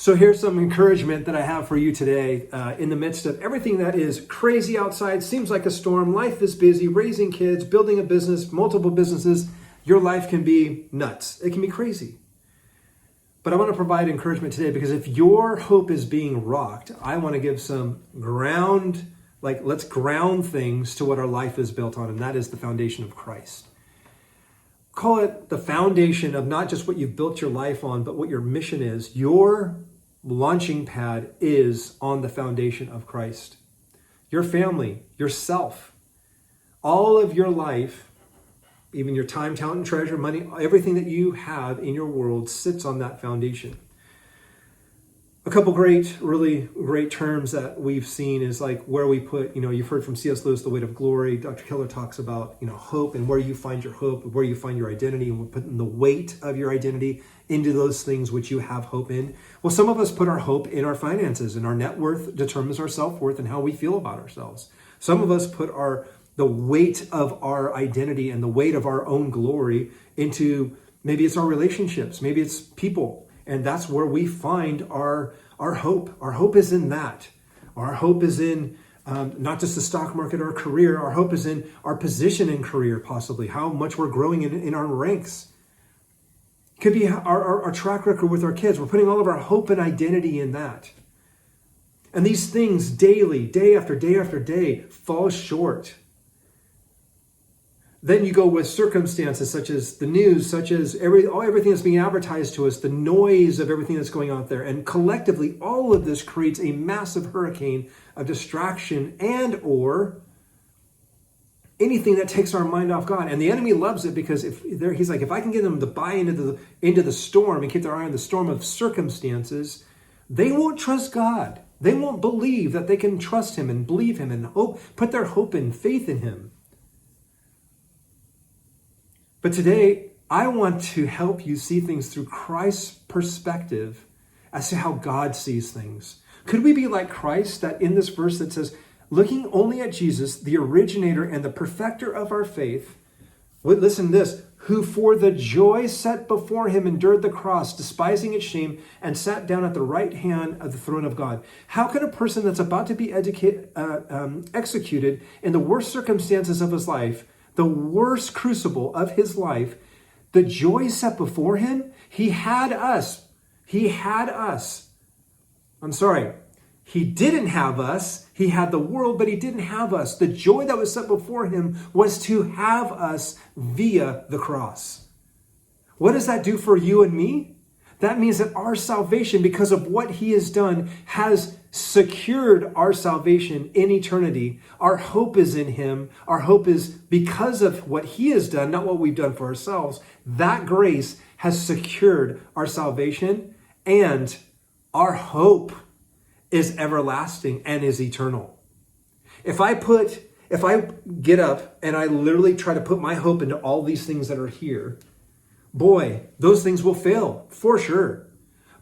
So here's some encouragement that I have for you today in the midst of everything that is crazy outside, seems like a storm, life is busy, raising kids, building a business, multiple businesses. Your life can be nuts. It can be crazy. But I want to provide encouragement today because if your hope is being rocked, I want to give some ground, let's ground things to what our life is built on, and that is the foundation of Christ. Call it the foundation of not just what you've built your life on, but what your mission is. Your launching pad is on the foundation of Christ. Your family, yourself, all of your life, even your time, talent, and treasure, money, everything that you have in your world sits on that foundation. A couple really great terms that we've seen is like where we put, you've heard from C.S. Lewis, the weight of glory. Dr. Keller talks about, hope and where you find your hope, where you find your identity, and we're putting the weight of your identity into those things which you have hope in. Well, some of us put our hope in our finances, and our net worth determines our self-worth and how we feel about ourselves. Some of us put the weight of our identity and the weight of our own glory into, maybe it's our relationships, maybe it's people. And that's where we find our hope. Our hope is in that. Our hope is in not just the stock market or career. Our hope is in our position in career, possibly, how much we're growing in our ranks. Could be our track record with our kids. We're putting all of our hope and identity in that. And these things daily, day after day after day, fall short. Then you go with circumstances such as the news, such as everything that's being advertised to us, the noise of everything that's going on there. And collectively, all of this creates a massive hurricane of distraction and or anything that takes our mind off God. And the enemy loves it because he's like, if I can get them to buy into the storm and keep their eye on the storm of circumstances, they won't trust God. They won't believe that they can trust him and believe him and put their hope and faith in him. But today, I want to help you see things through Christ's perspective as to how God sees things. Could we be like Christ, that in this verse that says, looking only at Jesus, the originator and the perfecter of our faith, listen to this, who for the joy set before him endured the cross, despising its shame, and sat down at the right hand of the throne of God. How can a person that's about to be executed in the worst circumstances of his life, the worst crucible of his life, the joy set before him? He had us. He didn't have us. He had the world, but he didn't have us. The joy that was set before him was to have us via the cross. What does that do for you and me? That means that our salvation, because of what he has done, has secured our salvation in eternity. Our hope is in him. Our hope is because of what he has done, not what we've done for ourselves. That grace has secured our salvation, and our hope is everlasting and is eternal. If I get up and I literally try to put my hope into all these things that are here, boy, those things will fail for sure.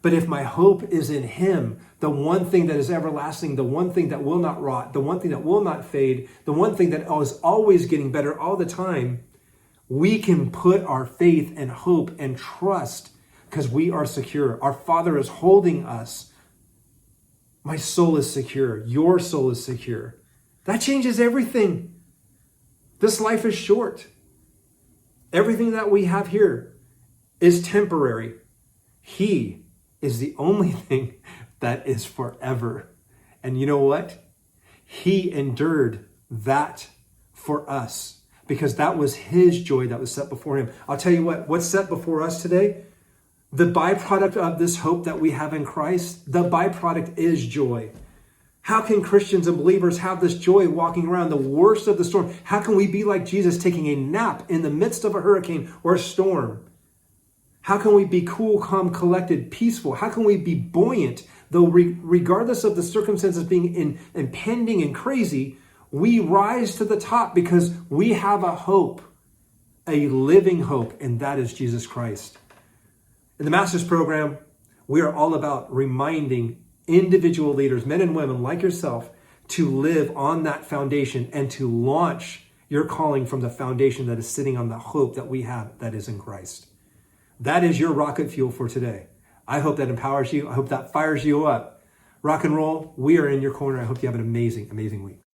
But if my hope is in him, the one thing that is everlasting, the one thing that will not rot, the one thing that will not fade, the one thing that is always getting better all the time, we can put our faith and hope and trust because we are secure. Our Father is holding us. My soul is secure. Your soul is secure. That changes everything. This life is short. Everything that we have here is temporary. He is the only thing that is forever. And you know what? He endured that for us because that was his joy that was set before him. I'll tell you what's set before us today? The byproduct of this hope that we have in Christ, the byproduct is joy. How can Christians and believers have this joy walking around the worst of the storm? How can we be like Jesus taking a nap in the midst of a hurricane or a storm? How can we be cool, calm, collected, peaceful? How can we be buoyant, though regardless of the circumstances being impending and crazy, we rise to the top because we have a hope, a living hope, and that is Jesus Christ. In the Master's Program, we are all about reminding individual leaders, men and women like yourself, to live on that foundation and to launch your calling from the foundation that is sitting on the hope that we have that is in Christ. That is your rocket fuel for today. I hope that empowers you. I hope that fires you up. Rock and roll, we are in your corner. I hope you have an amazing, amazing week.